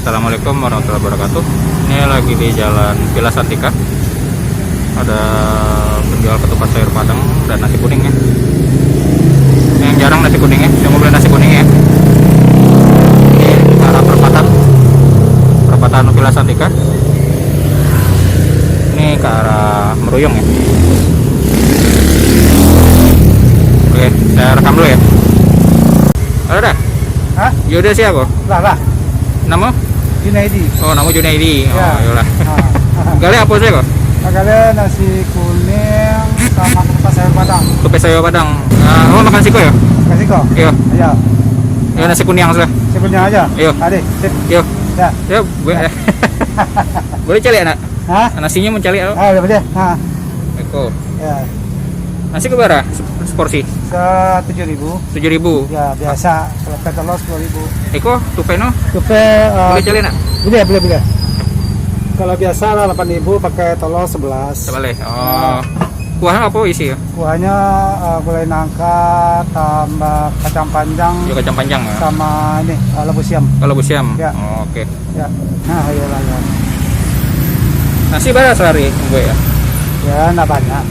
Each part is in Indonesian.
Assalamualaikum warahmatullahi wabarakatuh. Ini lagi di Jalan Villa Santika. Ada penjual ketupat sayur padang dan nasi kuning ya. Yang jarang nasi kuningnya, saya mau beli nasi kuning ya. Ini ke arah perempatan Villa Santika. Ini ke arah Meruyung ya. Oke, saya rekam dulu ya. Halo dah. Hah? Yaudah sih aku. Lah. Nama? Junaidi. Oh, nama Junaidi. Oh, Ya. yolah. Gale apa sih kok? Agaknya nasi kuning sama ketupat sayur padang. Ketupat sayur padang. Oh, makan siko ya? Kasih kok? Iya. Ayo. Iya nasi kuning sudah. Sebenarnya aja. Iya. Adik, sip. Yo. Ya. Ya, boleh cari anak. Hah? Nasinya mau cari apa? Udah boleh. Nah. Eko. Ya. Nasi keberapa? Seporsi? Ke 7.000. 7.000. Ya, biasa. Kalau ke telur 10.000. Eko, tupeno. Tupe Boleh cari nak? boleh. Kalau biasa 8.000 pakai telur 11. Boleh. Oh. Kuahnya apa isi ya? Kuahnya gulai nangka tambah kacang panjang Juga kacang panjang ya. sama ini labu siam. Kalau busiam. Ya. Oh, oke. Ya. Nah, ayolah ya. Nasi berapa sehari gue ya? Ya, enggak banyak.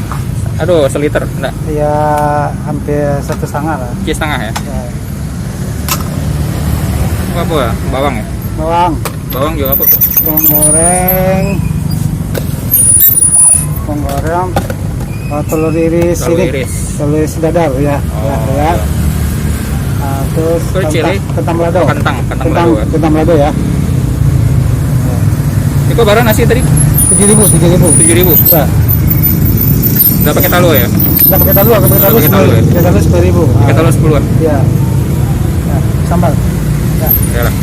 Aduh, seliter enggak? Ya, hampir 1,5 lah. Setengah ya. Ya. Apa ya? Bawang ya? Bawang, Bawang juga apa? bawang goreng, telur iris, Telur ini. iris. Telur iris dadar ya. Oh, ya. iya. Nah, terus Terus cili? kentang balado. Oh, kentang balado ya. Kentang balado ya. Eko baru nasi tadi 7.000. 7.000. Ya. Udah pakai talo ya? Udah pakai talu, Udah pakai talu ya? 10.000. Pakai talo 10-an. Ya. Ya, sambal. Ya. Ya lah.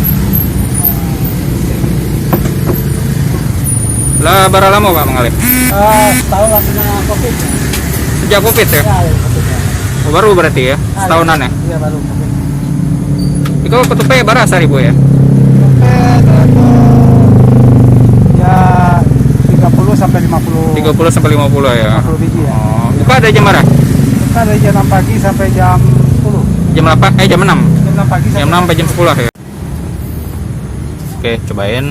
Lah berapa lama Pak mengalir? Setahun lah kena Covid. Sejak Covid ya? Ya, Covid ya. Oh, baru berarti ya? Setahunan ya? Iya, baru Covid. Itu ketupai berapa seribu ya? Ya 30 sampai 50. 30 sampai 50 ya? 50 biji ya. Oh, buka ada jam berapa? Kita dari jam 6 pagi sampai jam 10. Jam 8, jam 6? Jam 6 pagi Jam 6 sampai jam 10 ya? Oke, cobain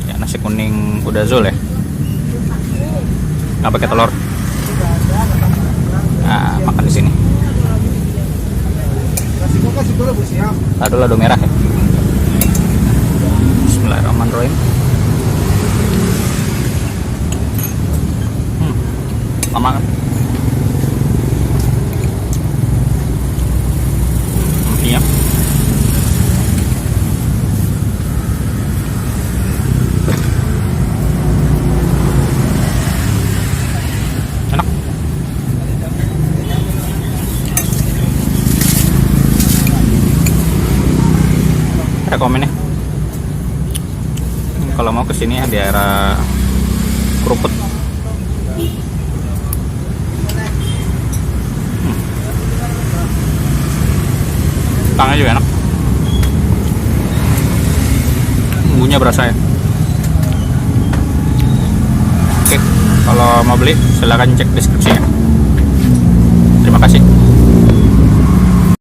ya, nasi kuning Udazul ya. Nggak pakai telur. Nah, makan di sini. Ada lado merah ya. Bismillahirrahmanirrahim. Lama kan? Iya. Enak. Ada komennya. Kalau mau kesini ya di daerah Krukut. Tangnya juga enak. Bumbunya berasa ya. Oke, kalau mau beli silahkan cek deskripsinya. Terima kasih.